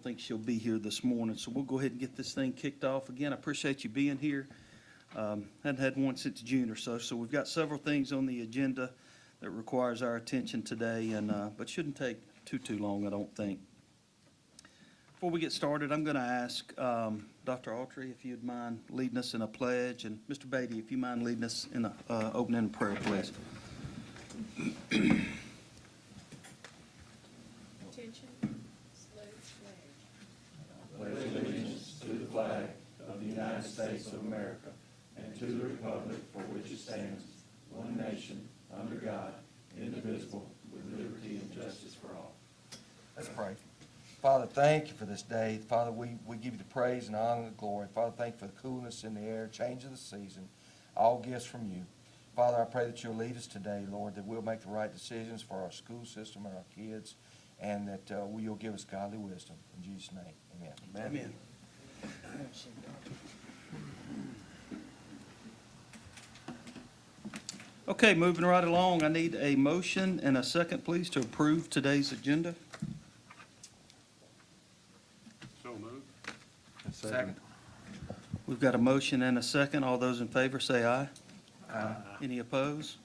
don't think she'll be here this morning, so we'll go ahead and get this thing kicked off. Again, I appreciate you being here. Hadn't had one since June or so, so we've got several things on the agenda that requires our attention today, and but shouldn't take too long, I don't think. Before we get started, I'm going to ask Dr. Autry if you'd mind leading us in a pledge, and Mr. Beatty, if you mind leading us in a opening prayer, please. Attention, salute, flag. Pledge allegiance to the flag of the United States of America and to the republic for which it stands, one nation, under God, indivisible, with liberty and justice for all. Let's pray. Father, thank you for this day. Father, we give you the praise and honor and glory. Father, thank you for the coolness in the air, change of the season, all gifts from you. Father, I pray that you'll lead us today, Lord, that we'll make the right decisions for our school system and our kids, and that you'll give us godly wisdom. In Jesus' name, amen. Amen. Okay, moving right along, I need a motion and a second, please, to approve today's agenda. So moved. Second. We've got a motion and a second. All those in favor say aye. Aye. Any opposed?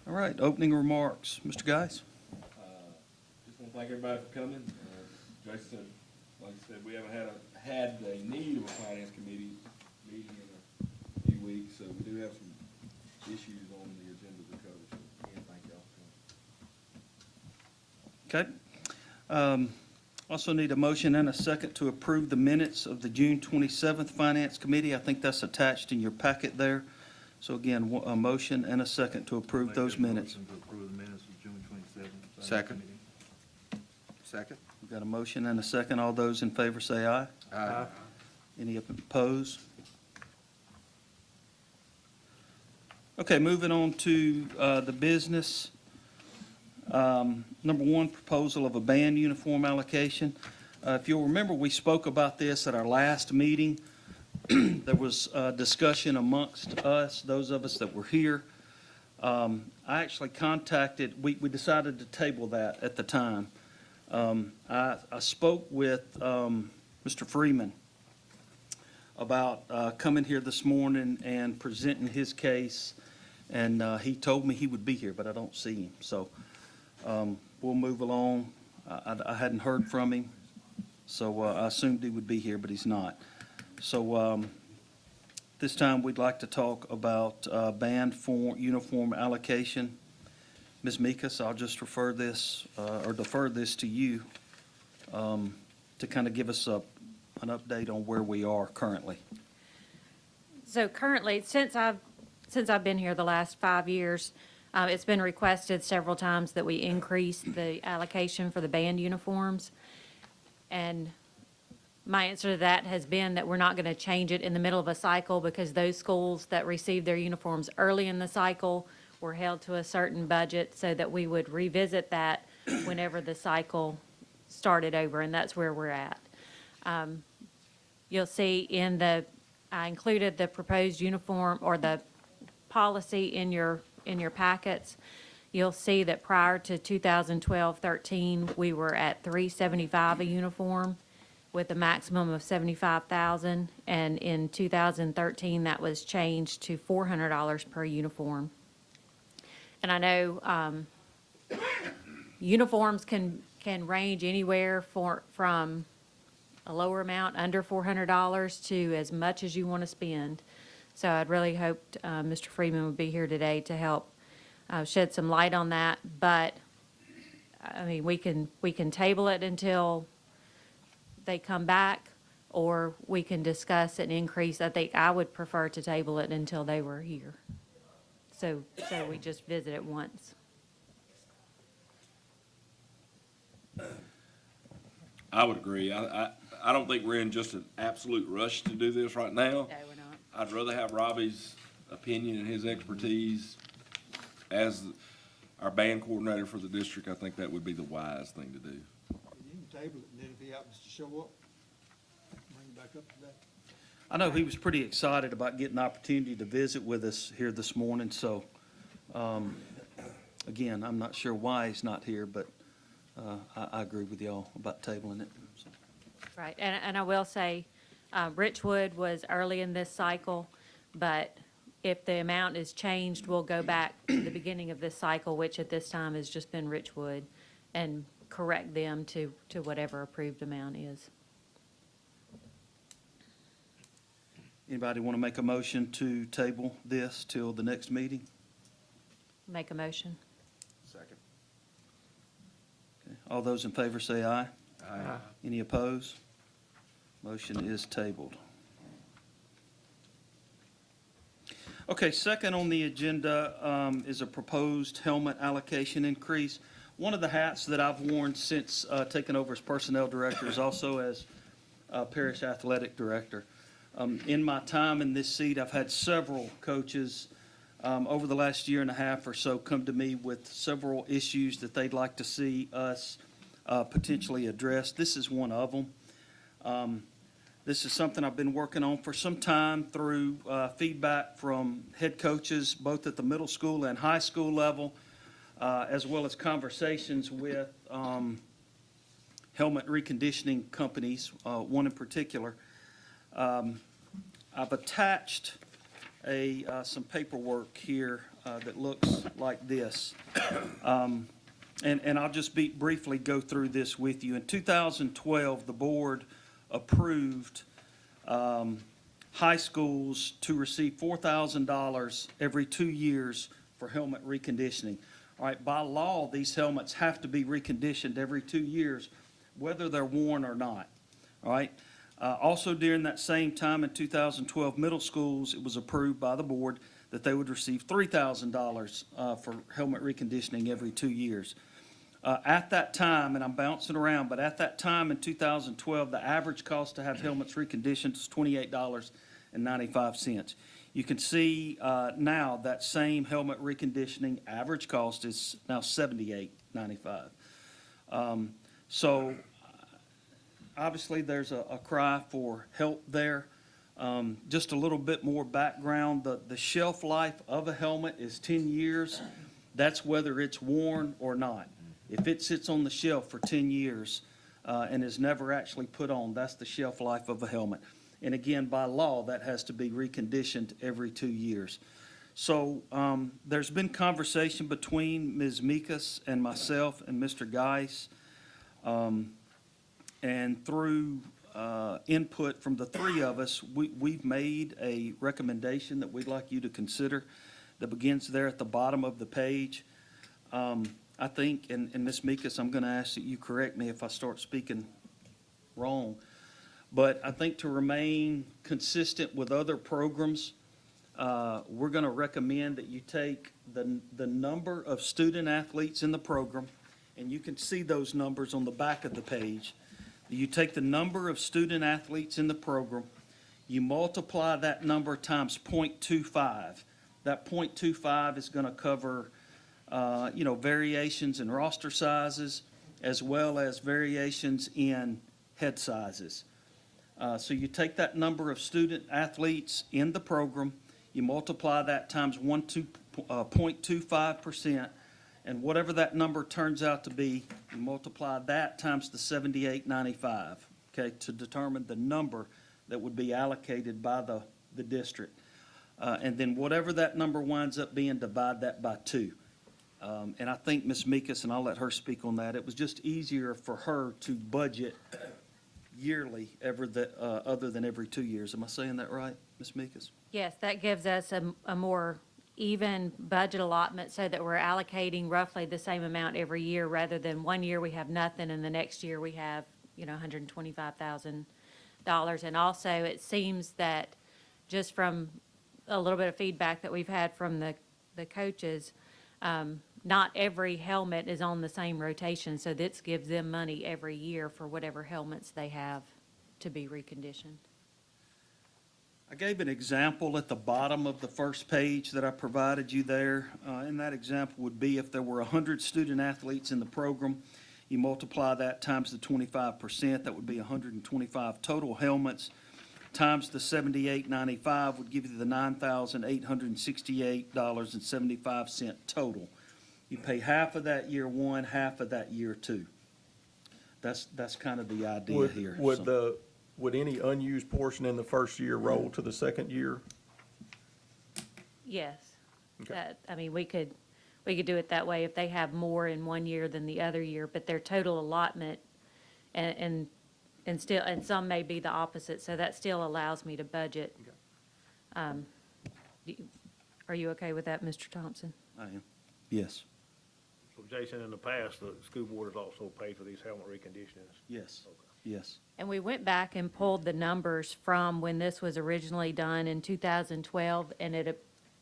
All right, opening remarks. Mr. Geis? Just want to thank everybody for coming. Jason, like I said, we haven't had a need of a finance committee meeting in a few weeks, so we do have some issues on the agenda to cover. So again, thank y'all for coming. Okay. Also need a motion and a second to approve the minutes of the June 27th Finance Committee. I think that's attached in your packet there. So again, a motion and a second to approve those minutes. To approve the minutes of June 27th. Second. Second. We've got a motion and a second. All those in favor say aye. Aye. Any opposed? Okay, moving on to the business. Number one, proposal of a band uniform allocation. If you'll remember, we spoke about this at our last meeting. There was discussion amongst us, those of us that were here. I actually contacted, we decided to table that at the time. I spoke with Mr. Freeman about coming here this morning and presenting his case, and he told me he would be here, but I don't see him. So we'll move along. I hadn't heard from him, so I assumed he would be here, but he's not. So this time we'd like to talk about band uniform allocation. Ms. Mikas, I'll just refer this or defer this to you to kind of give us an update on where we are currently. So currently, since I've been here the last 5 years, it's been requested several times that we increase the allocation for the band uniforms. And my answer to that has been that we're not going to change it in the middle of a cycle, because those schools that received their uniforms early in the cycle were held to a certain budget, so that we would revisit that whenever the cycle started over, and that's where we're at. You'll see I included the proposed uniform or the policy in your packets. You'll see that prior to 2012-13, we were at $375 a uniform with a maximum of $75,000, and in 2013 that was changed to $400 per uniform. And I know uniforms can range anywhere from a lower amount, under $400, to as much as you want to spend. So I'd really hoped Mr. Freeman would be here today to help shed some light on that. But I mean, we can table it until they come back, or we can discuss an increase. I think I would prefer to table it until they were here. So we just visit it once. I would agree. I don't think we're in just an absolute rush to do this right now. No, we're not. I'd rather have Robbie's opinion and his expertise as our band coordinator for the district. I think that would be the wise thing to do. You can table it, and then if he happens to show up, bring it back up to that. I know he was pretty excited about getting the opportunity to visit with us here this morning, so again, I'm not sure why he's not here, but I agree with y'all about tabling it. So, Right, and I will say, Richwood was early in this cycle, but if the amount is changed, we'll go back to the beginning of this cycle, which at this time has just been Richwood, and correct them to whatever approved amount is. Anybody want to make a motion to table this till the next meeting? Make a motion. Second. Okay. All those in favor say aye. Aye. Any opposed? Motion is tabled. Okay, second on the agenda is a proposed helmet allocation increase. One of the hats that I've worn since taking over as personnel director is also as parish athletic director. In my time in this seat, I've had several coaches over the last year and a half or so come to me with several issues that they'd like to see us potentially address. This is one of them. This is something I've been working on for some time through feedback from head coaches, both at the middle school and high school level, as well as conversations with helmet reconditioning companies, one in particular. I've attached some paperwork here that looks like this. And I'll just briefly go through this with you. In 2012, the board approved high schools to receive $4,000 every 2 years for helmet reconditioning. All right, by law, these helmets have to be reconditioned every 2 years, whether they're worn or not. All right. Also, during that same time in 2012, middle schools, it was approved by the board that they would receive $3,000 for helmet reconditioning every 2 years. At that time, and I'm bouncing around, but at that time in 2012, the average cost to have helmets reconditioned is $28.95. You can see now that same helmet reconditioning average cost is now $78.95. So obviously, there's a cry for help there. Just a little bit more background. The shelf life of a helmet is 10 years. That's whether it's worn or not. If it sits on the shelf for 10 years and is never actually put on, that's the shelf life of a helmet. And again, by law, that has to be reconditioned every 2 years. So there's been conversation between Ms. Mikas and myself and Mr. Geis. And through input from the three of us, we've made a recommendation that we'd like you to consider that begins there at the bottom of the page. I think, and Ms. Mikas, I'm going to ask that you correct me if I start speaking wrong, but I think to remain consistent with other programs, we're going to recommend that you take the number of student athletes in the program, and you can see those numbers on the back of the page. You take the number of student athletes in the program, you multiply that number times 0.25. That 0.25 is going to cover, variations in roster sizes as well as variations in head sizes. So you take that number of student athletes in the program, you multiply that times 0.25%, and whatever that number turns out to be, you multiply that times the $78.95, okay, to determine the number that would be allocated by the district. And then whatever that number winds up being, divide that by 2. And I think Ms. Mikas, and I'll let her speak on that, it was just easier for her to budget yearly other than every 2 years. Am I saying that right, Ms. Mikas? Yes, that gives us a more even budget allotment so that we're allocating roughly the same amount every year rather than one year we have nothing and the next year we have, $125,000. And also it seems that just from a little bit of feedback that we've had from the coaches, not every helmet is on the same rotation. So this gives them money every year for whatever helmets they have to be reconditioned. I gave an example at the bottom of the first page that I provided you there. And that example would be if there were 100 student athletes in the program, you multiply that times the 25%, that would be 125 total helmets, times the $78.95 would give you the $9,868.75 total. You pay half of that year one, half of that year two. That's kind of the idea here. Would any unused portion in the first year roll to the second year? Yes. Okay. That, I mean, we could do it that way if they have more in one year than the other year, but their total allotment and still, and some may be the opposite, so that still allows me to budget. Are you okay with that, Mr. Thompson? I am. Yes, So Jason, in the past, the school board has also paid for these helmet reconditionings. yes, yes. And we went back and pulled the numbers from when this was originally done in 2012, and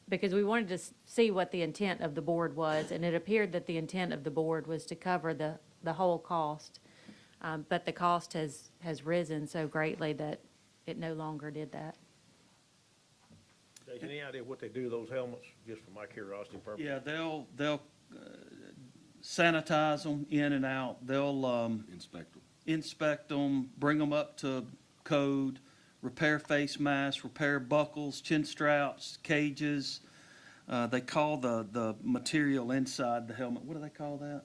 because we wanted to see what the intent of the board was, and it appeared that the intent of the board was to cover the whole cost. But the cost has risen so greatly that it no longer did that. Jason, any idea what they do to those helmets, just for my curiosity purpose? Yeah, they'll sanitize them in and out. They'll inspect them, bring them up to code, repair face masks, repair buckles, chin straps, cages. They call the material inside the helmet, what do they call that?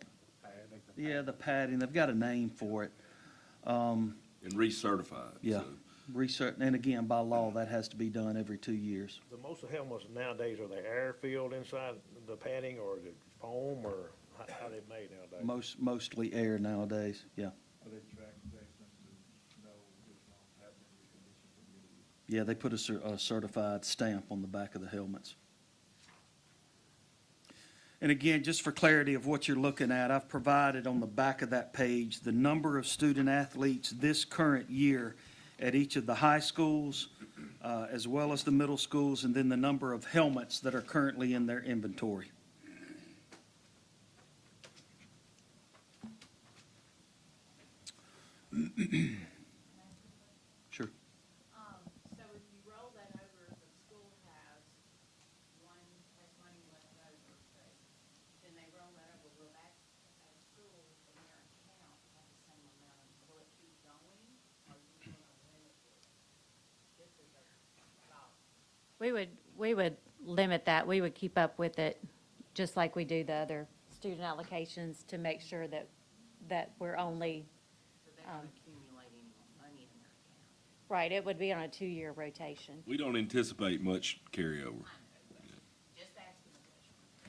Yeah, the padding. They've got a name for it. And recertified. Yeah, so. research, and again, by law, that has to be done every 2 years. The most of helmets nowadays, are they air-filled inside the padding, or is it foam, or how they made nowadays? Mostly air nowadays, yeah. Are they tracked, Jason, to know which ones have been reconditioned? Yeah, they put a certified stamp on the back of the helmets. And again, just for clarity of what you're looking at, I've provided on the back of that page the number of student athletes this current year at each of the high schools, as well as the middle schools, and then the number of helmets that are currently in their inventory. Sure. So if you roll that over, if the school has money left over, then they roll that over, will that, at school, in their account, have the same amount? Will it keep going, or are you gonna limit it? Just as a thought. We would limit that. We would keep up with it, just like we do the other student allocations, to make sure that we're only, So they don't accumulate any more money in their account. right, it would be on a 2-year rotation. We don't anticipate much carryover. Just asking the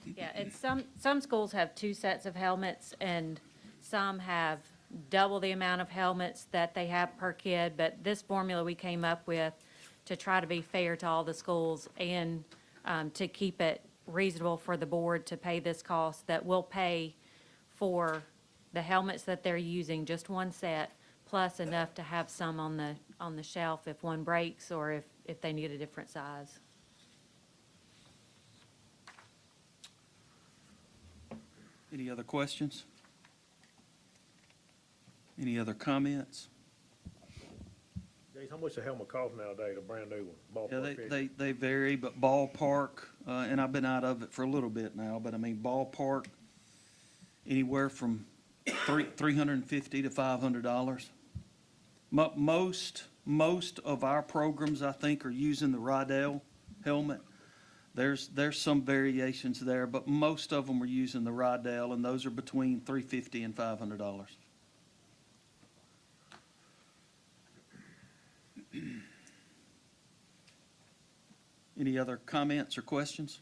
question. Yeah, it's some schools have 2 sets of helmets, and some have double the amount of helmets that they have per kid, but this formula we came up with to try to be fair to all the schools and to keep it reasonable for the board to pay this cost, that will pay for the helmets that they're using, just 1 set, plus enough to have some on the shelf if one breaks or if they need a different size. Any other questions? Any other comments? Jason, how much a helmet cost nowadays, a brand new one, Yeah, ballpark figure? they vary, but ballpark, and I've been out of it for a little bit now, but I mean, ballpark, anywhere from $350 to $500. Most of our programs, I think, are using the Rydell helmet. There's some variations there, but most of them are using the Rydell, and those are between $350 and $500. Any other comments or questions?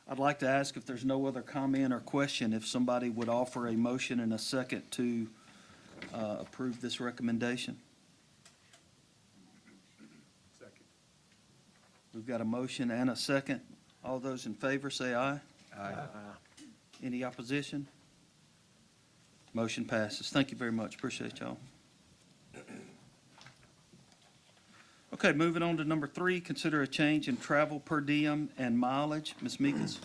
I'd like to ask, if there's no other comment or question, if somebody would offer a motion and a second to approve this recommendation. Second. We've got a motion and a second. All those in favor say aye. Aye. Any opposition? Motion passes. Thank you very much. Appreciate y'all. Okay, moving on to number 3, consider a change in travel per diem and mileage. Ms. Meekins?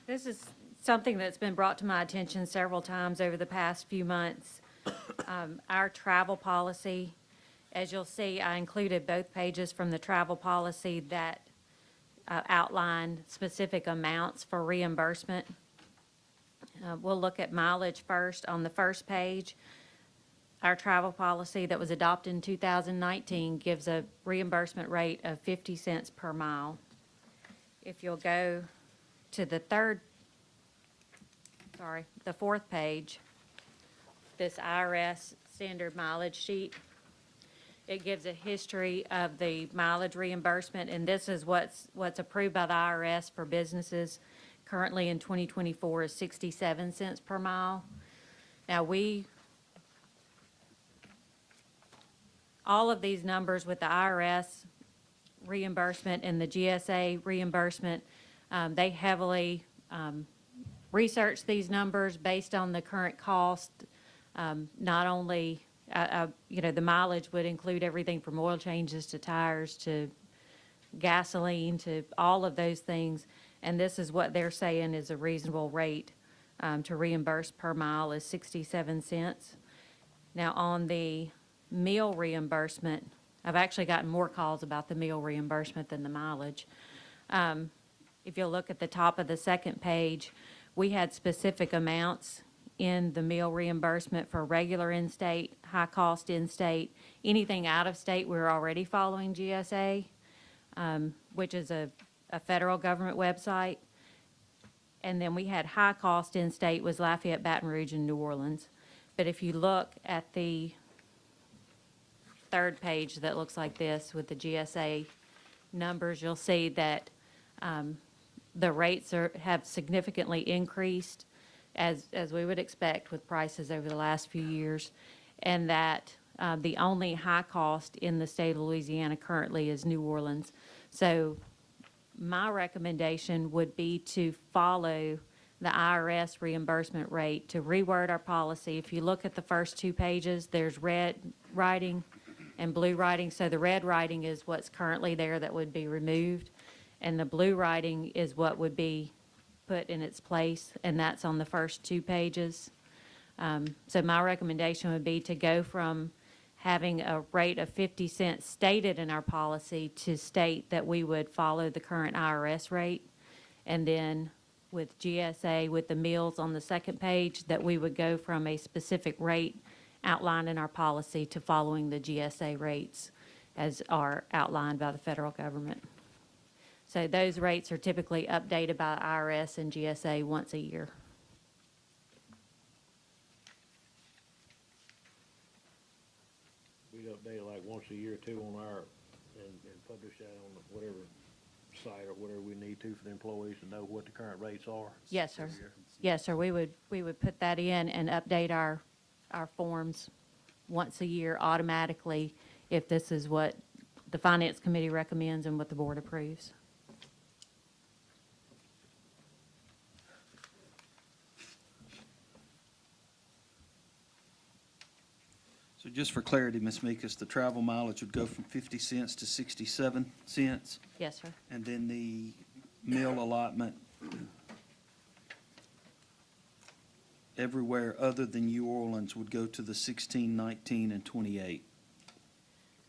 This is something that's been brought to my attention several times over the past few months. Our travel policy, as you'll see, I included both pages from the travel policy that outline specific amounts for reimbursement. We'll look at mileage first. On the first page, our travel policy that was adopted in 2019 gives a reimbursement rate of 50 cents per mile. if you'll go to the fourth page, this IRS standard mileage sheet. It gives a history of the mileage reimbursement, and this is what's approved by the IRS for businesses. Currently in 2024 is 67 cents per mile. Now, all of these numbers with the IRS reimbursement and the GSA reimbursement, they heavily research these numbers based on the current cost. Not only, the mileage would include everything from oil changes to tires to gasoline to all of those things. And this is what they're saying is a reasonable rate to reimburse per mile is 67 cents. Now, on the meal reimbursement, I've actually gotten more calls about the meal reimbursement than the mileage. If you'll look at the top of the second page, we had specific amounts in the meal reimbursement for regular in-state, high-cost in-state. Anything out-of-state, we're already following GSA, which is a federal government website. And then we had high-cost in-state was Lafayette, Baton Rouge, and New Orleans. But if you look at the third page that looks like this with the GSA numbers, you'll see that the rates have significantly increased, as we would expect with prices over the last few years, and that the only high cost in the state of Louisiana currently is New Orleans. So my recommendation would be to follow the IRS reimbursement rate, to reword our policy. If you look at the first two pages, there's red writing and blue writing. So the red writing is what's currently there that would be removed, and the blue writing is what would be put in its place, and that's on the first two pages. So my recommendation would be to go from having a rate of 50 cents stated in our policy to state that we would follow the current IRS rate. And then with GSA, with the meals on the second page, that we would go from a specific rate outlined in our policy to following the GSA rates as are outlined by the federal government. So those rates are typically updated by IRS and GSA once a year. We'd update it like once a year too on our, and publish that on whatever site or whatever we need to for the employees to know what the current rates are. Yes, sir. Yes, sir. We would put that in and update our forms once a year automatically if this is what the Finance Committee recommends and what the board approves. So just for clarity, Ms. Meekus, the travel mileage would go from 50 cents to 67 cents, Yes, sir. and then the meal allotment everywhere other than New Orleans would go to the 16, 19, and 28.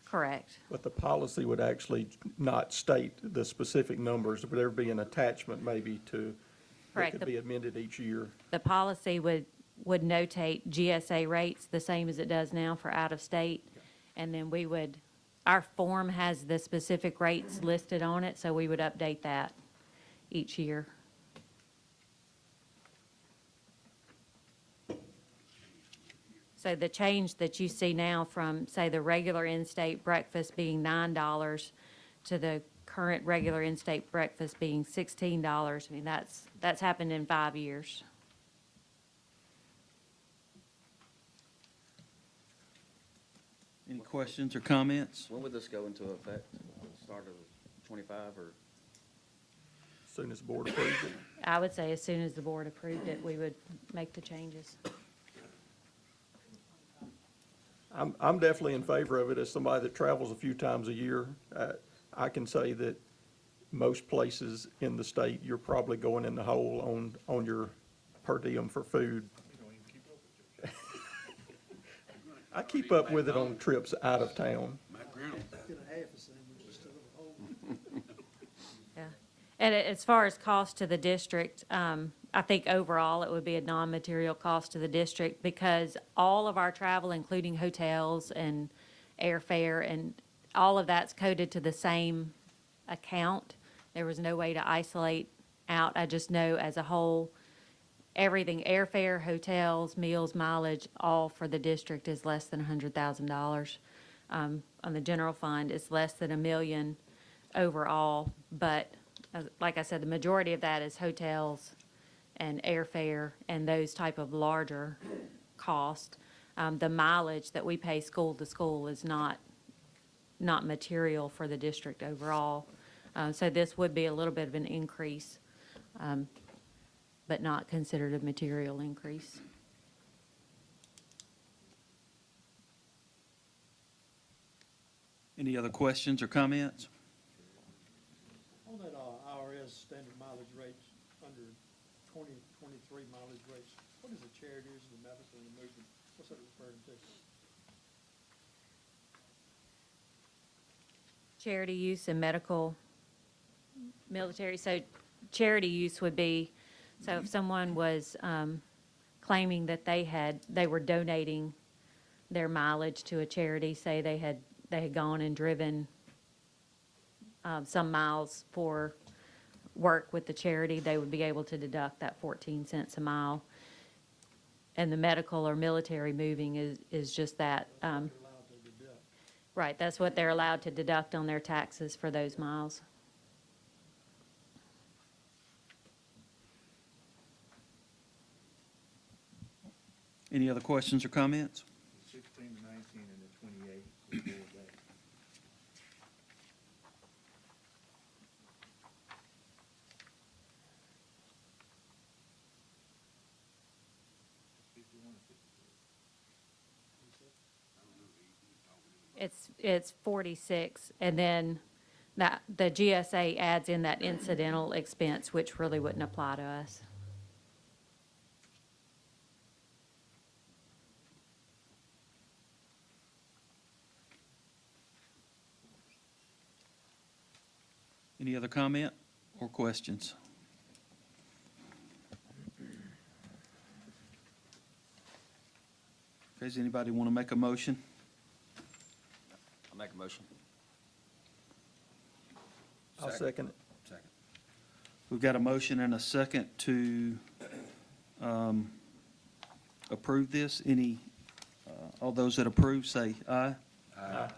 Correct. But the policy would actually not state the specific numbers, but there'd be an attachment maybe that Correct. could be amended each year. The policy would notate GSA rates the same as it does now for out-of-state. And then our form has the specific rates listed on it, so we would update that each year. So the change that you see now from, say, the regular in-state breakfast being $9 to the current regular in-state breakfast being $16, I mean, that's happened in 5 years. Any questions or comments? When would this go into effect? Start of 25 or? As soon as the board approves it. I would say as soon as the board approved it, we would make the changes. I'm definitely in favor of it. As somebody that travels a few times a year, I can say that most places in the state, you're probably going in the hole on your per diem for food. I keep up with it on trips out of town. Get a half a sandwich instead of a whole. Yeah. And as far as cost to the district, I think overall it would be a non-material cost to the district because all of our travel, including hotels and airfare and all of that's coded to the same account. There was no way to isolate out. I just know as a whole, everything, airfare, hotels, meals, mileage, all for the district is less than $100,000. On the general fund, it's less than $1 million overall, but like I said, the majority of that is hotels and airfare and those type of larger costs. The mileage that we pay school to school is not material for the district overall. So this would be a little bit of an increase, but not considered a material increase. Any other questions or comments? On that, IRS standard mileage rates, under 2023 mileage rates, what is the charities, the medical, and the movement, what's that referring to? Charity use and medical, military, so charity use would be, so if someone was claiming that they were donating their mileage to a charity, say they had gone and driven some miles for work with the charity, they would be able to deduct that 14 cents a mile. And the medical or military moving is just that. You're allowed to deduct. Right, that's what they're allowed to deduct on their taxes for those miles. Any other questions or comments? 16 to 19 and the 28 before that. It's 46, and then that, the GSA adds in that incidental expense, which really wouldn't apply to us. Any other comment or questions? Okay, does anybody want to make a motion? I'll make a motion. I'll second it. Second. We've got a motion and a second to approve this. All those that approve, say aye. Aye.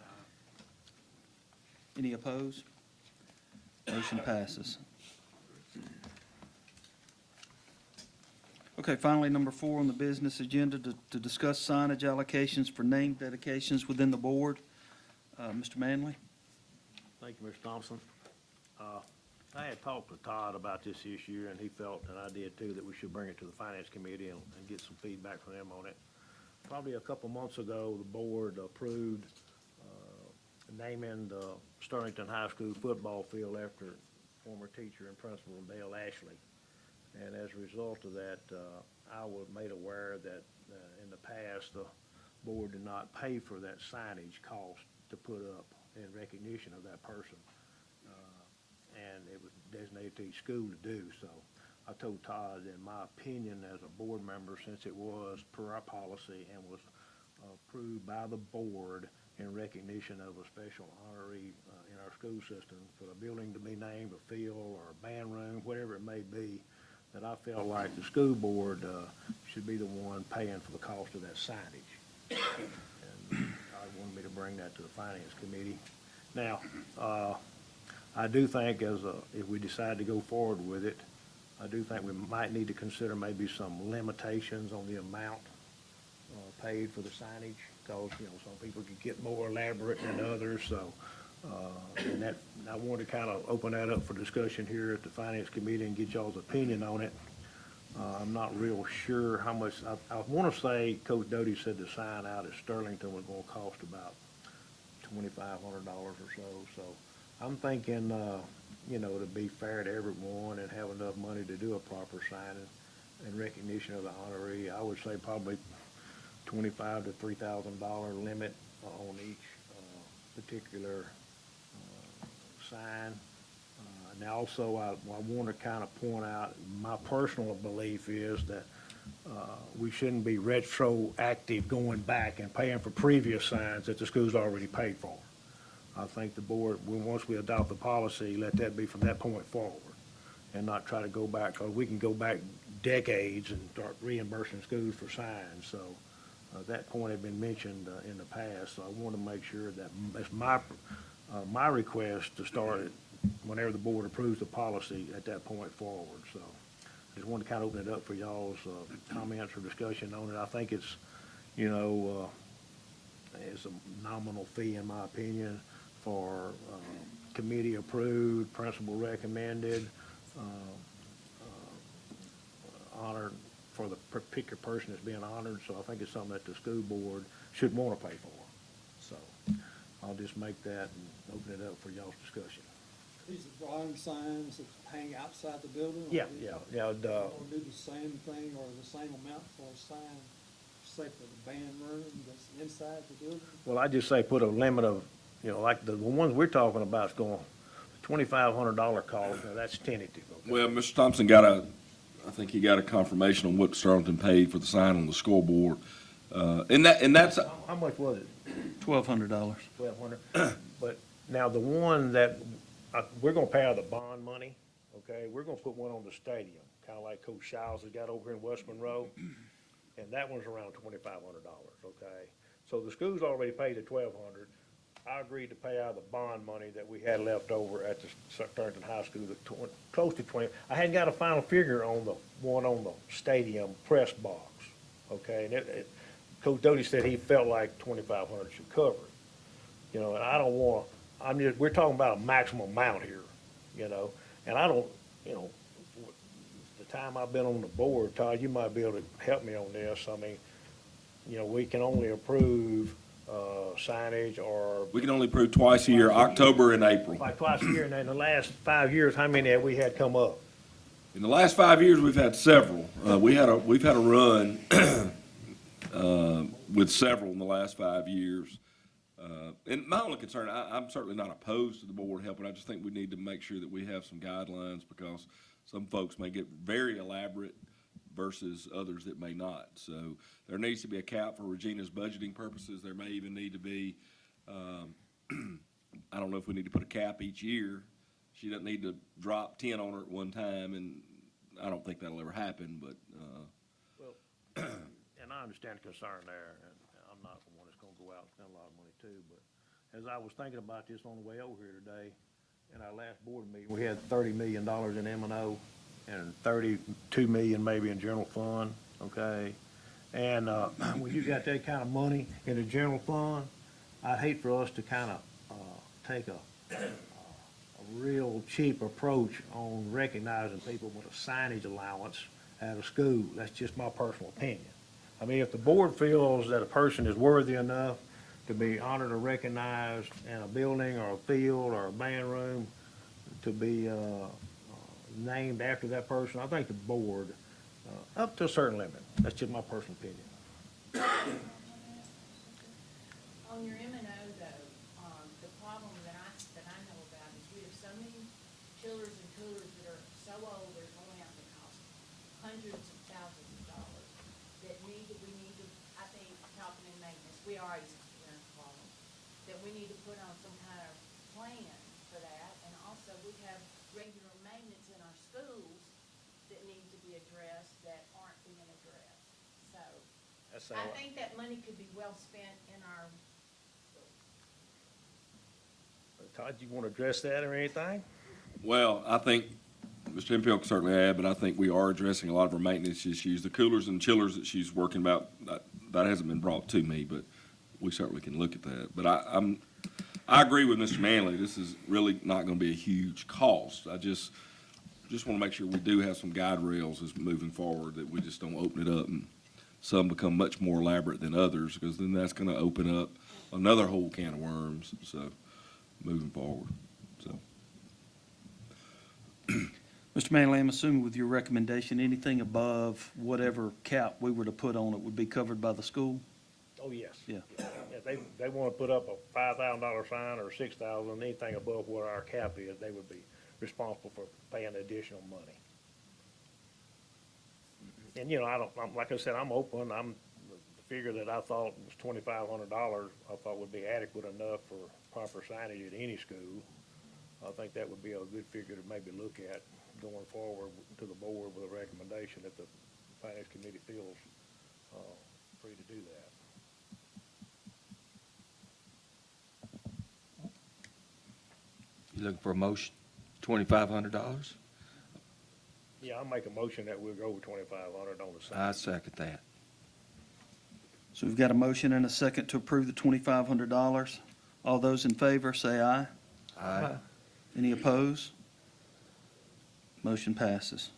Any opposed? Motion passes. Okay, finally, number 4 on the business agenda, to discuss signage allocations for name dedications within the board. Mr. Manley? Thank you, Mr. Thompson. I had talked to Todd about this issue, and he felt, and I did too, that we should bring it to the Finance Committee and get some feedback from them on it. Probably a couple months ago, the board approved naming the Sterlington High School football field after former teacher and principal Dale Ashley. And as a result of that, I was made aware that in the past, the board did not pay for that signage cost to put up in recognition of that person. And it was designated to each school to do. So I told Todd, in my opinion, as a board member, since it was per our policy and was approved by the board in recognition of a special honoree in our school system for the building to be named, a field or a band room, whatever it may be, that I felt like the school board should be the one paying for the cost of that signage. And I wanted me to bring that to the Finance Committee. Now, I do think if we decide to go forward with it, I do think we might need to consider maybe some limitations on the amount paid for the signage, because, some people could get more elaborate than others, so, and that, I want to kind of open that up for discussion here at the Finance Committee and get y'all's opinion on it. I'm not real sure how much, I want to say Coach Doty said the sign out at Sterlington was going to cost about $2,500 or so, I'm thinking, to be fair to everyone and have enough money to do a proper signing in recognition of the honoree, I would say probably $2,500 to $3,000 limit on each particular sign. And also, I want to kind of point out, my personal belief is that we shouldn't be retroactive going back and paying for previous signs that the school's already paid for. I think the board, once we adopt the policy, let that be from that point forward, and not try to go back, because we can go back decades and start reimbursing schools for signs, so that point had been mentioned in the past, so I want to make sure that, that's my request to start it whenever the board approves the policy at that point forward, so I just wanted to kind of open it up for y'all's comments or discussion on it. I think it's, you know, it's a nominal fee, in my opinion, for committee approved, principal recommended, honored for the particular person that's being honored, so I think it's something that the school board should want to pay for. So I'll just make that and open it up for y'all's discussion. These are drawing signs that hang outside the building? Yeah, yeah. Or do the same thing or the same amount for a sign, say for the band room that's inside the building? Well, I just say put a limit of, you know, like the ones we're talking about is going $2,500 cost, now that's tentative, okay? Well, Mr. Thompson I think he got a confirmation on what Sterlington paid for the sign on the scoreboard. And that's, How much was it? $1,200. 1,200? But now the one that, we're gonna pay out of the bond money, okay? We're gonna put one on the stadium, kinda like Coach Shiles has got over here in West Monroe. And that one's around $2,500, okay? So the school's already paid the $1,200. I agreed to pay out of the bond money that we had left over at the Sterlington High School, close to 20. I hadn't got a final figure on the one on the stadium press box, okay? And Coach Doty said he felt like $2,500 should cover it. You know, and I don't want, we're talking about a maximum amount here, you know? And I don't, you know, the time I've been on the board, Todd, you might be able to help me on this. I mean, you know, we can only approve signage or. we can only approve twice a year, October and April. Like twice a year, and in the last 5 years, how many have we had come up? In the last 5 years, we've had several. We've had a run with several in the last 5 years. And my only concern, I'm certainly not opposed to the board helping. I just think we need to make sure that we have some guidelines because some folks may get very elaborate versus others that may not. So there needs to be a cap for Regina's budgeting purposes. There may even need to be, I don't know if we need to put a cap each year. She doesn't need to drop 10 on her at one time, and I don't think that'll ever happen, but. Well, and I understand the concern there, and I'm not the one that's gonna go out and spend a lot of money too, but as I was thinking about this on the way over here today, in our last board meeting, we had $30 million in M&O and 32 million maybe in general fund, okay? And when you got that kind of money in the general fund, I'd hate for us to kind of take a real cheap approach on recognizing people with a signage allowance at a school. That's just my personal opinion. I mean, if the board feels that a person is worthy enough to be honored or recognized in a building or a field or a band room to be named after that person, I think the board, up to a certain limit. That's just my personal opinion. On your M&O though, the problem that I know about is we have so many chillers and coolers that are so old, they're going out to cost hundreds of thousands of dollars that we need to, I think, talking in maintenance, we already, call them, that we need to put on some kind of plan for that. And also we have regular maintenance in our schools that need to be addressed that aren't being addressed. So I think that money could be well spent in our schools. Todd, you want to address that or anything? Well, I think Mr. Hemphill can certainly add, but I think we are addressing a lot of our maintenance issues. The coolers and chillers that she's working about, that hasn't been brought to me, but we certainly can look at that. But I agree with Mr. Manley. This is really not going to be a huge cost. I just want to make sure we do have some guide rails as moving forward, that we just don't open it up and some become much more elaborate than others, because then that's going to open up another whole can of worms. So moving forward, so. Mr. Manley, I'm assuming with your recommendation, anything above whatever cap we were to put on it would be covered by the school? Oh, yes. Yeah. If they want to put up a $5,000 sign or $6,000, anything above what our cap is, they would be responsible for paying additional money. And, you know, like I said, I'm open. The figure that I thought was $2,500, I thought would be adequate enough for proper signage at any school, I think that would be a good figure to maybe look at going forward to the board with a recommendation if the finance committee feels free to do that. You looking for a motion? $2,500? Yeah, I'll make a motion that we'll go with 2,500 on the I sign. second that. So we've got a motion and a second to approve the $2,500. All those in favor, say aye. Aye. Any opposed? Motion passes.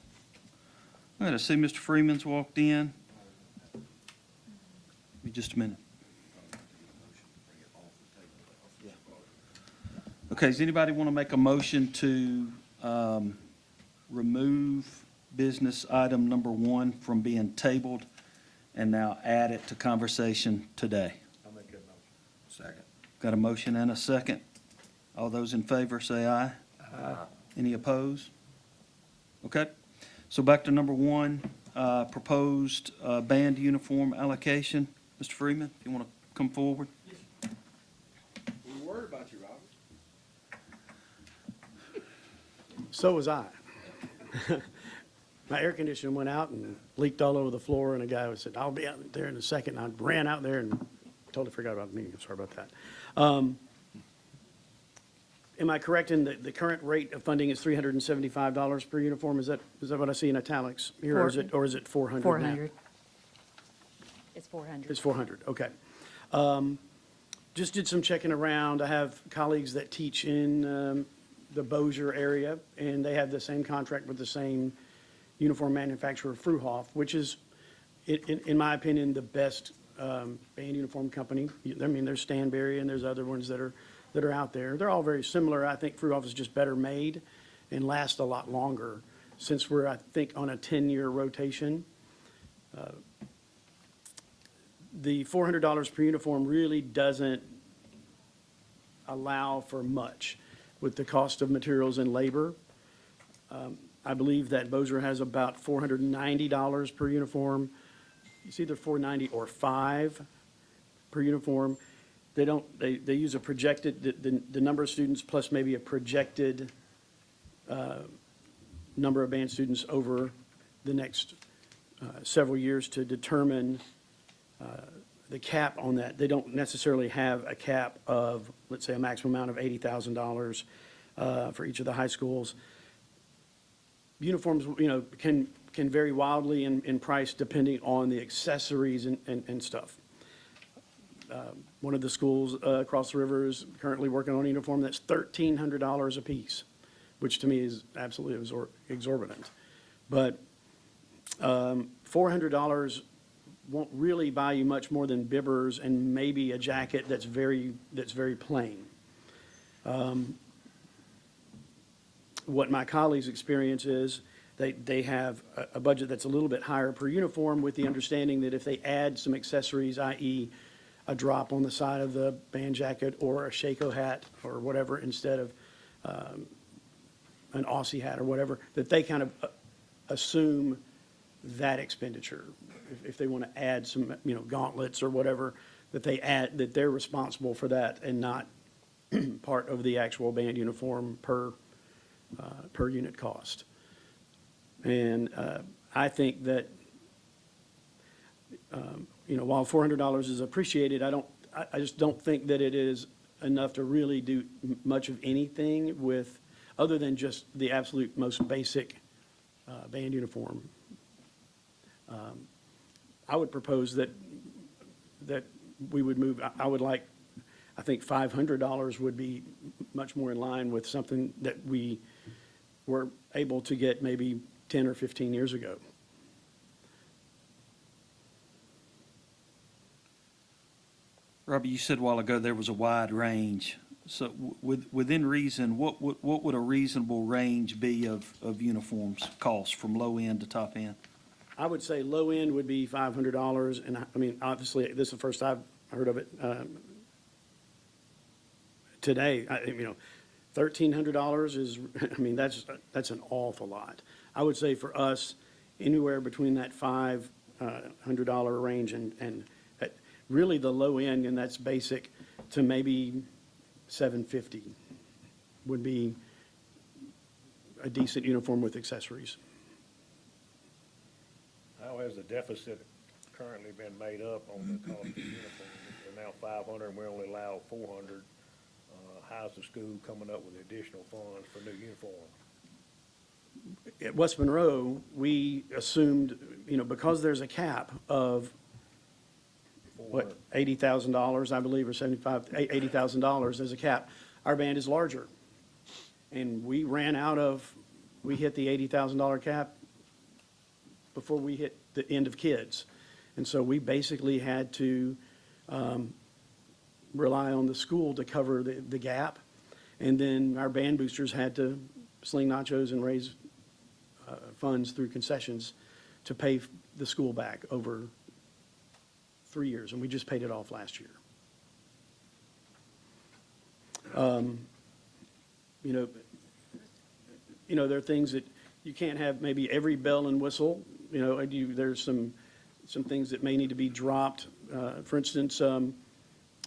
All right, I see Mr. Freeman's walked in. Give me just a minute. Okay, does anybody want to make a motion to remove business item number 1 from being tabled and now add it to conversation today? I'll make that motion. Second. Got a motion and a second. All those in favor say aye. Aye. Any opposed? Okay, so back to number 1, proposed band uniform allocation. Mr. Freeman, if you want to come forward. We were worried about you, Robert. So was I. My air conditioner went out and leaked all over the floor, and a guy said, "I'll be out there in a second." And I ran out there and totally forgot about the meeting. I'm sorry about that. Am I correct in the current rate of funding is $375 per uniform? Is that what I see in italics here, or is it 400 now? 400. It's 400. It's 400, okay. Just did some checking around. I have colleagues that teach in the Bossier area, and they have the same contract with the same uniform manufacturer, Fruhoff, which is, in my opinion, the best band uniform company. I mean, there's Stanberry and there's other ones that are out there. They're all very similar. I think Fruhoff is just better made and last a lot longer, since we're, I think, on a 10-year rotation. The $400 per uniform really doesn't allow for much with the cost of materials and labor. I believe that Bossier has about $490 per uniform. It's either $490 or $5 per uniform. They use a projected, the number of students plus maybe a projected number of band students over the next several years to determine the cap on that. They don't necessarily have a cap of, let's say, a maximum amount of $80,000 for each of the high schools. Uniforms, can vary wildly in price depending on the accessories and stuff. One of the schools across the river is currently working on a uniform that's $1,300 a piece, which to me is absolutely exorbitant. But $400 won't really buy you much more than bibbers and maybe a jacket that's very plain. What my colleagues' experience is, they have a budget that's a little bit higher per uniform, with the understanding that if they add some accessories, i.e. a drop on the side of the band jacket or a Shako hat or whatever instead of an Aussie hat or whatever, that they kind of assume that expenditure. If they want to add some, gauntlets or whatever, that they're responsible for that and not part of the actual band uniform per unit cost. And I think that, while $400 is appreciated, I just don't think that it is enough to really do much of anything with, other than just the absolute most basic band uniform. I would propose that we would move, I think $500 would be much more in line with something that we were able to get maybe 10 or 15 years ago. Robbie, you said a while ago there was a wide range. So within reason, what would a reasonable range be of uniforms cost from low end to top end? I would say low end would be $500, and I mean, obviously, this is the first I've heard of it today. $1,300 is, that's an awful lot. I would say for us, anywhere between that $500 range and really the low end, and that's basic, to maybe $750 would be a decent uniform with accessories. How has the deficit currently been made up on the cost of uniforms? We're now 500 and we only allow 400. How's the school coming up with additional funds for new uniforms? At West Monroe, we assumed, because there's a cap of, what, $80,000, I believe, or $80,000, there's a cap. Our band is larger. And we hit the $80,000 cap before we hit the end of kids. And so we basically had to rely on the school to cover the gap. And then our band boosters had to sling nachos and raise funds through concessions to pay the school back over 3 years, and we just paid it off last year. There are things that you can't have maybe every bell and whistle. There's some things that may need to be dropped. For instance,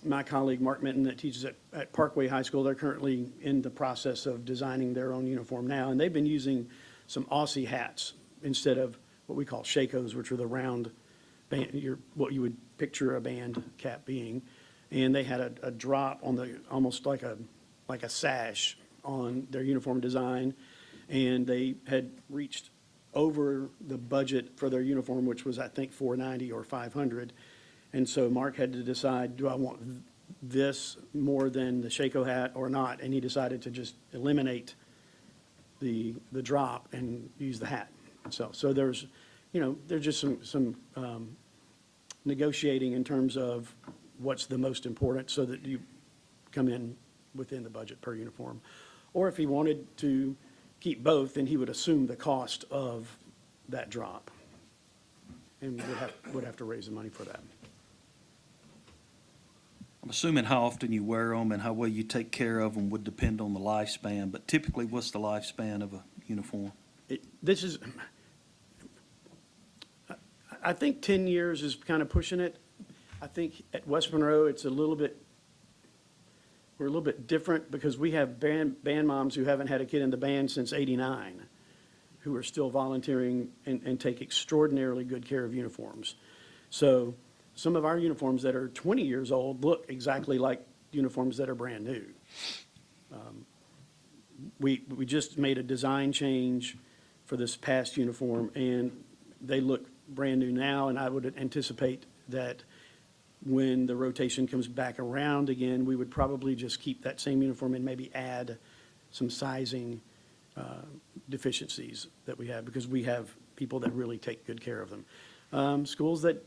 my colleague Mark Minton that teaches at Parkway High School, they're currently in the process of designing their own uniform now, and they've been using some Aussie hats instead of what we call shakos, which are the round band, what you would picture a band cap being. And they had a drop on almost like a sash on their uniform design, and they had reached over the budget for their uniform, which was, I think, $490 or $500. And so Mark had to decide, do I want this more than the Shako hat or not? And he decided to just eliminate the drop and use the hat. So there's just some negotiating in terms of what's the most important so that you come in within the budget per uniform. Or if he wanted to keep both, then he would assume the cost of that drop and would have to raise the money for that. I'm assuming how often you wear them and how well you take care of them would depend on the lifespan, but typically, what's the lifespan of a uniform? I think 10 years is kind of pushing it. I think at West Monroe, we're a little bit different because we have band moms who haven't had a kid in the band since '89, who are still volunteering and take extraordinarily good care of uniforms. So some of our uniforms that are 20 years old look exactly like uniforms that are brand new. We just made a design change for this past uniform, and they look brand new now, and I would anticipate that when the rotation comes back around again, we would probably just keep that same uniform and maybe add some sizing deficiencies that we have, because we have people that really take good care of them. Schools that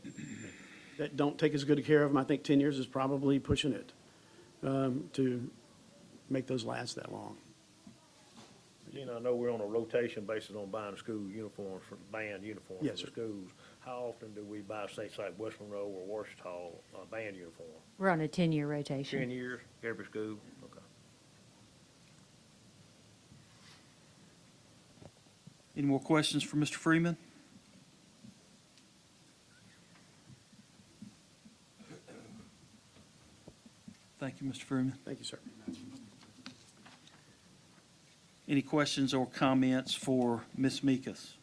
don't take as good care of them, I think 10 years is probably pushing it to make those last that long. I know we're on a rotation basis on buying school uniforms, for band uniforms Yes, for sir. the schools. How often do we buy, say, like West Monroe or Ouachita, a band uniform? We're on a 10-year rotation. 10 years, every school? Okay. Any more questions for Mr. Freeman? Thank you, Mr. Freeman. Thank you, sir. Any questions or comments for Ms. Meekus?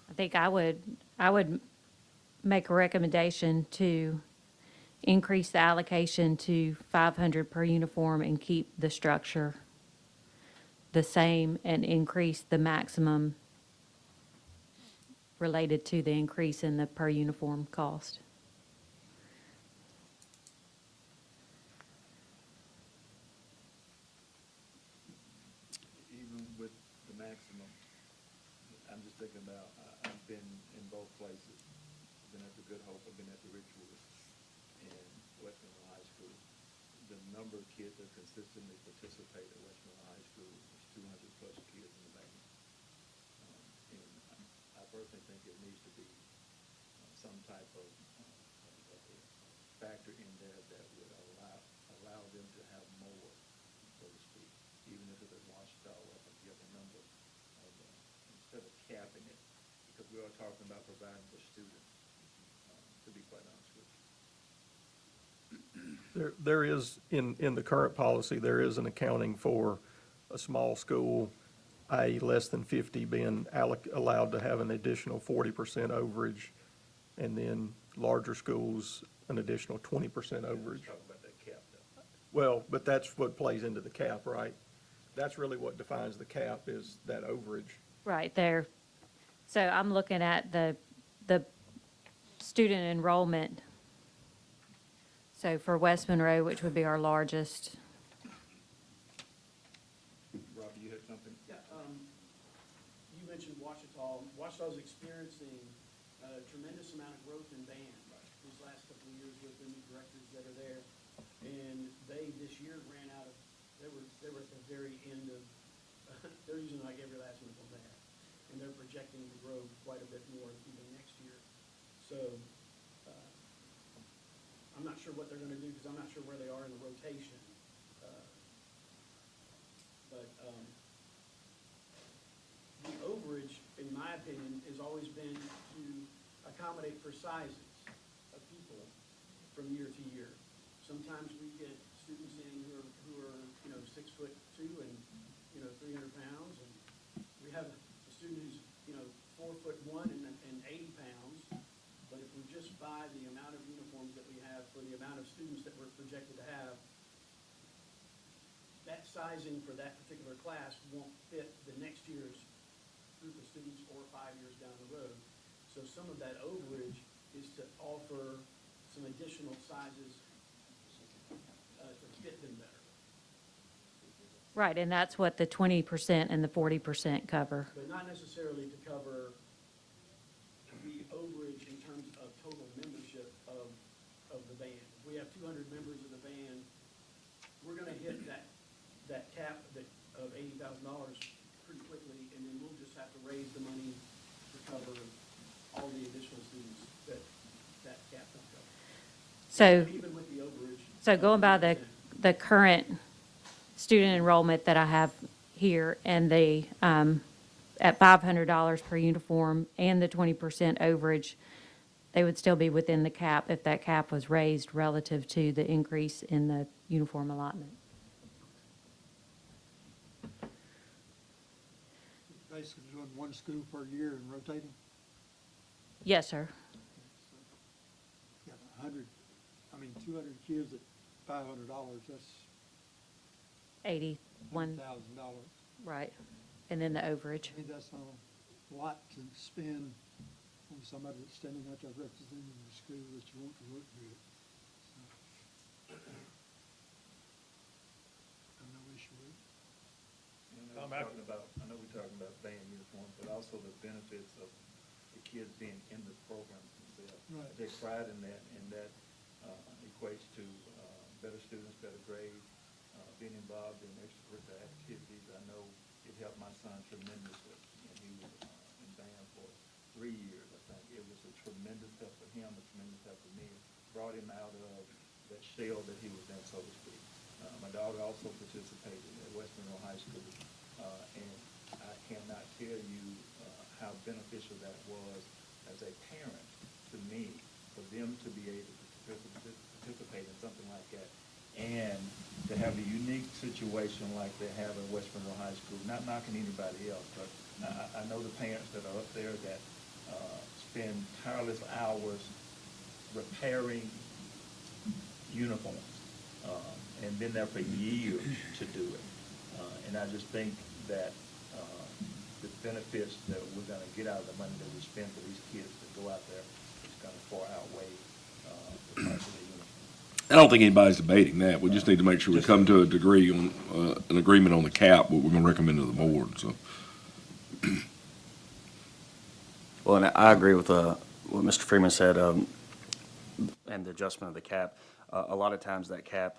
I think I would make a recommendation to increase the allocation to 500 per uniform and keep the structure the same and increase the maximum related to the increase in the per uniform cost. Even with the maximum, I'm just thinking about, I've been in both places. I've been at the Good Hope, I've been at the Ridgewood and West Monroe High School. The number of kids that consistently participate at West Monroe High School is 200+ kids in the band. And I personally think it needs to be some type of factor in there that would allow them to have more, so to speak, even if it was Ouachita up and give a number of, instead of capping it, because we are talking about providing for students. to be quite honest with you. There is, in the current policy, there is an accounting for a small school, i.e. less than 50, being allowed to have an additional 40% overage, and then larger schools, an additional 20% overage. Talk about that cap though. Well, but that's what plays into the cap, right? That's really what defines the cap, is that overage. Right there. So I'm looking at the student enrollment. So for West Monroe, which would be our largest, Robbie, you had something? Yeah, you mentioned Ouachita. Ouachita's experiencing a tremendous amount of growth in band these last couple of years with the new directors that are there. And they, this year, ran out of, they were at the very end of, they're using like every last nickel they have. And they're projecting to grow quite a bit more even next year. So, I'm not sure what they're gonna do, because I'm not sure where they are in the rotation. But, the overage, in my opinion, has always been to accommodate for sizes of people from year to year. Sometimes we get students in who are, 6'2" and, 300 pounds, and we have a student who's, 4'1" and 80 pounds. But if we just buy the amount of uniforms that we have for the amount of students that we're projected to have, that sizing for that particular class won't fit the next year's group of students 4 or 5 years down the road. So some of that overage is to offer some additional sizes to fit them better. right, and that's what the 20% and the 40% cover. But not necessarily to cover the overage in terms of total membership of the band. If we have 200 members of the band, we're gonna hit that cap of $80,000 pretty quickly, and then we'll just have to raise the money to cover all the additional students that cap will cover. So, Even with the overage. so going by 20%. the current student enrollment that I have here and the, at $500 per uniform and the 20% overage, they would still be within the cap if that cap was raised relative to the increase in the uniform allotment. Basically doing one school per year and rotating. Yes, sir. You got 200 kids at $500, that's $81, $1,000. right. And then the overage. I mean, that's a lot to spend on somebody that's standing out there representing the school that you want to look good. So, I've no issue with it. I know we're talking about band uniforms, but also the benefits of the kids being in the programs themselves. Right. They take pride in that, and that equates to better students, better grades, being involved in extracurricular activities. I know it helped my son tremendously, and he was in band for 3 years, I think. It was a tremendous help for him, a tremendous help for me. Brought him out of that shell that he was in, so to speak. My daughter also participated at West Monroe High School, and I cannot tell you how beneficial that was as a parent to me, for them to be able to participate in something like that, and to have a unique situation like they have at West Monroe High School. Not knocking anybody else, but I know the parents that are up there that spend tireless hours repairing uniforms, and been there for years to do it. And I just think that the benefits that we're gonna get out of the money that we spend for these kids to go out there is gonna far outweigh the price of the uniform. I don't think anybody's debating that. We just need to make sure we come to a degree on, an agreement on the cap, what we're gonna recommend to the board, so. Well, and I agree with what Mr. Freeman said, and the adjustment of the cap. A lot of times that cap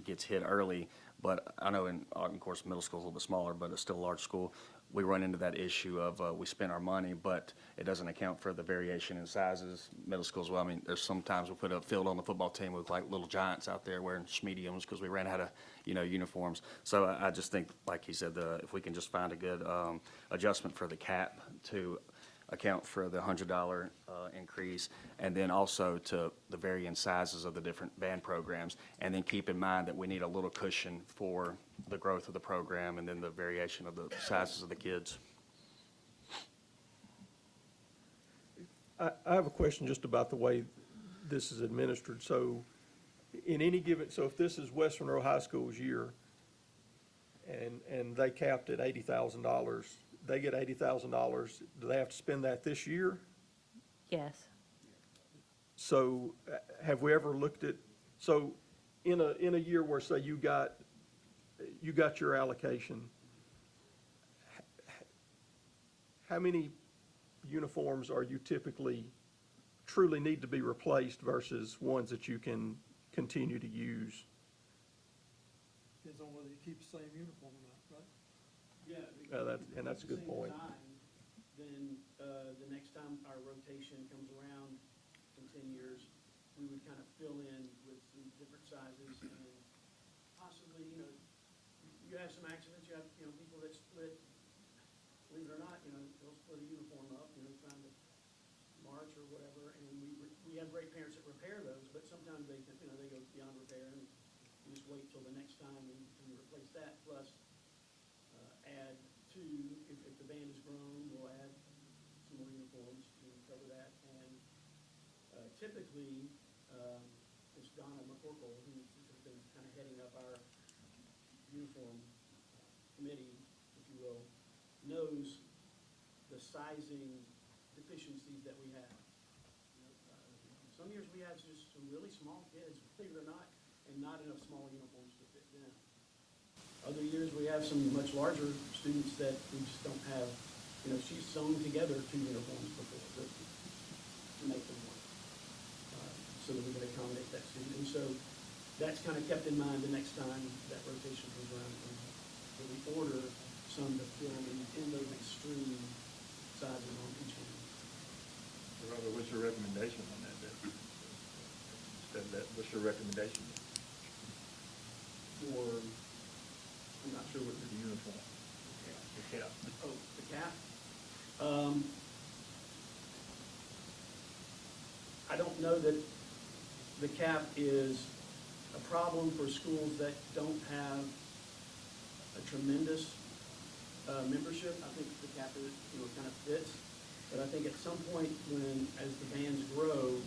gets hit early, but I know of course, middle school's a little bit smaller, but it's still a large school. We run into that issue of we spend our money, but it doesn't account for the variation in sizes. Middle school as well. I mean, there's sometimes we put a field on the football team with like little giants out there wearing mediums because we ran out of, uniforms. So I just think, like he said, if we can just find a good adjustment for the cap to account for the $100 increase, and then also to the varying sizes of the different band programs. And then keep in mind that we need a little cushion for the growth of the program and then the variation of the sizes of the kids. I have a question just about the way this is administered. So in any given, so if this is West Monroe High School's year and they capped at $80,000, they get $80,000, do they have to spend that this year? Yes. So have we ever looked at, so in a year where, say, you got your allocation, how many uniforms are you typically truly need to be replaced versus ones that you can continue to use? Depends on whether you keep the same uniform or not, right? Yeah. And that's a good point. Then, the next time our rotation comes around in 10 years, we would kind of fill in with some different sizes and possibly, you have some accidents, you have, people that split, believe it or not, they'll split a uniform up, trying to march or whatever, and we have great parents that repair those, but sometimes they go beyond repair and you just wait till the next time and replace that, plus add to, if the band has grown, we'll add some more uniforms to cover that. And typically, it's Donna McCorkle, who has been kind of heading up our uniform committee, if you will, knows the sizing deficiencies that we have. Some years we have just some really small kids, believe it or not, and not enough small uniforms to fit them. Other years we have some much larger students that we just don't have, she's sewn together 2 uniforms before to make them work, so that we can accommodate that student. And so that's kind of kept in mind the next time that rotation comes around. So we order some to fill in those extreme sizes on each one. Robert, what's your recommendation on that? What's your recommendation? For, I'm not sure what The uniform. The cap. Oh, the cap? I don't know that the cap is a problem for schools that don't have a tremendous membership. I think the cap is, kind of fits. But I think at some point when, as the bands grow,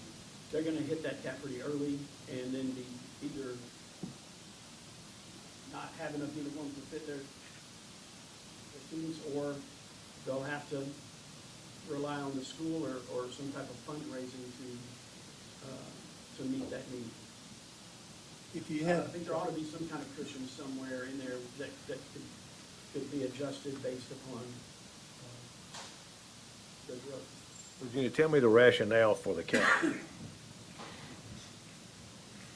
they're gonna hit that cap pretty early and then be either not have enough uniforms to fit their students, or they'll have to rely on the school or some type of fundraising to meet that need. If you I had, think there ought to be some kind of cushion somewhere in there that could be adjusted based upon the growth. Virginia, tell me the rationale for the cap.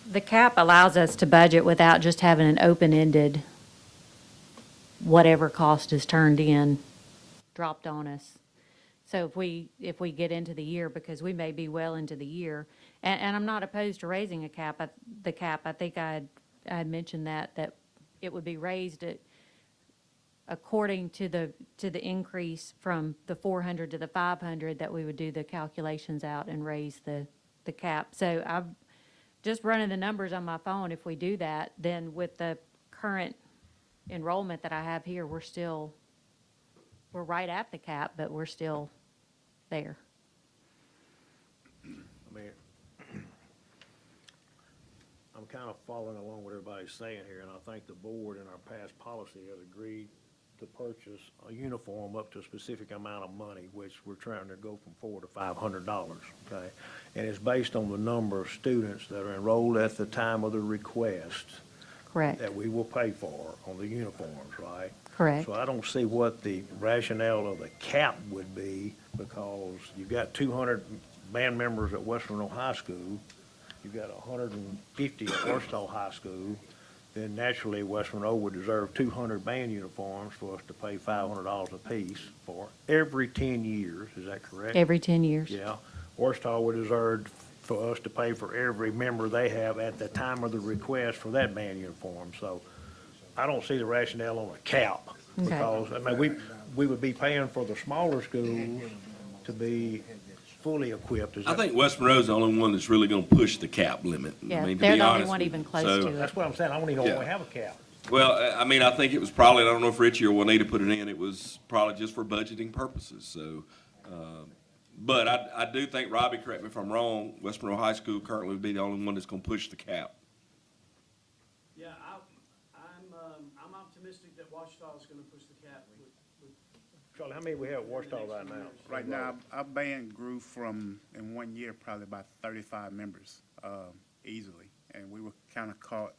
The cap allows us to budget without just having an open-ended, whatever cost is turned in, dropped on us. So if we get into the year, because we may be well into the year, and I'm not opposed to raising the cap. I think I had mentioned that it would be raised according to the increase from the 400 to the 500, that we would do the calculations out and raise the cap. So I've just running the numbers on my phone. If we do that, then with the current enrollment that I have here, we're right at the cap, but we're still there. I mean, I'm kind of following along what everybody's saying here, and I think the board in our past policy has agreed to purchase a uniform up to a specific amount of money, which we're trying to go from $400 to $500, okay? And it's based on the number of students that are enrolled at the time of the request Correct. that we will pay for on the uniforms, right? Correct. So I don't see what the rationale of the cap would be, because you've got 200 band members at West Monroe High School, you've got 150 at Ouachita High School, then naturally West Monroe would deserve 200 band uniforms for us to pay $500 apiece for every 10 years, is that correct? Every 10 years. Yeah. Ouachita would deserve for us to pay for every member they have at the time of the request for that band uniform. So I don't see the rationale on a cap. Okay. Because, I mean, we would be paying for the smaller schools to be fully equipped. I think West Monroe's the only one that's really gonna push the cap limit. I Yeah, mean, to they're be the only honest one with even you. close So- to it. That's what I'm saying, I don't even Yeah. have a cap. Well, I mean, I think it was probably, I don't know if Richie or Juanita put it in, it was probably just for budgeting purposes, so. But I do think, Robbie, correct me if I'm wrong, West Monroe High School currently would be the only one that's gonna push the cap. Yeah, I'm optimistic that Ouachita is gonna push the cap with Charlie, how many we have at Ouachita right now? Right now, our band grew from, in 1 year, probably about 35 members, easily. And we were kind of caught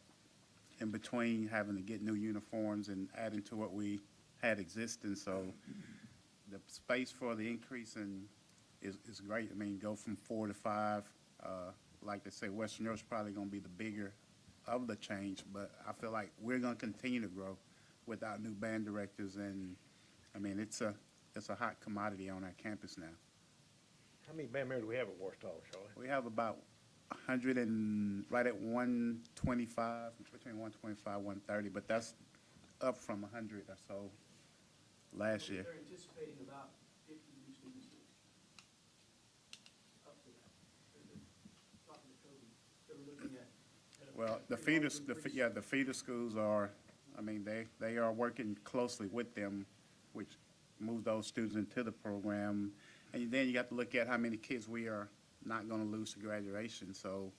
in between having to get new uniforms and adding to what we had existing. So the space for the increase is great. I mean, go from 4 to 5. Like they say, Western Europe's probably going to be the bigger of the change, but I feel like we're going to continue to grow with our new band directors. And, I mean, it's a hot commodity on our campus now. How many band members do we have at Ouachita, Charlie? We have about 100 and, right at 125, between 125, 130, but that's up from 100 or so last year. They're anticipating about 50 new students. Up to that. Talking to Kobe, they were looking at. Well, the feeder schools are, I mean, they are working closely with them, which moves those students into the program. And then you got to look at how many kids we are not going to lose to graduation. So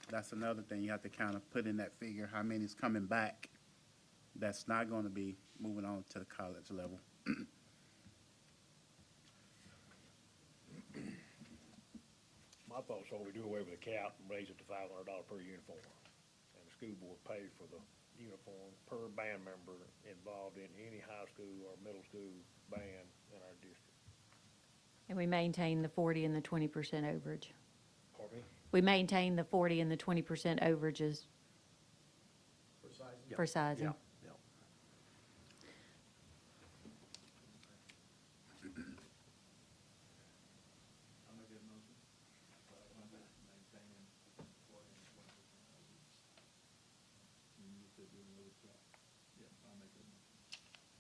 that's another thing you have to kind of put in that figure, how many is coming back that's not going to be moving on to the college level. My thoughts are we do away with the cap and raise it to $500 per uniform. And the school board pays for the uniform per band member involved in any high school or middle school band in our district. And we maintain the 40 and the 20% overage. Pardon me? We maintain the 40 and the 20% overages for sizing. Yeah.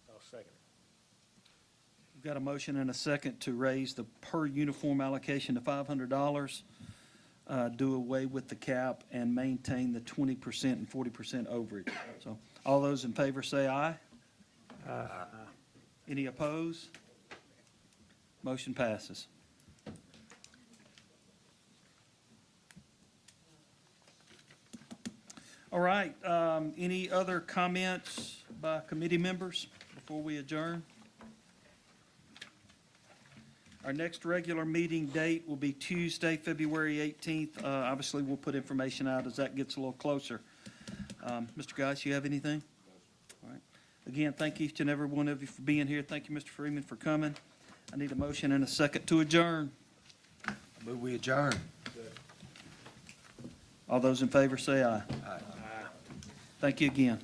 I'll second it. We've got a motion and a second to raise the per uniform allocation to $500, do away with the cap, and maintain the 20% and 40% overage. So all those in favor say aye. Aye. Any opposed? Motion passes. All right, any other comments by committee members before we adjourn? Our next regular meeting date will be Tuesday, February 18th. Obviously, we'll put information out as that gets a little closer. Mr. Geis, you have anything? All right. Again, thank each and every one of you for being here. Thank you, Mr. Freeman, for coming. I need a motion and a second to adjourn. I move we adjourn. All those in favor say aye. Aye. Thank you again.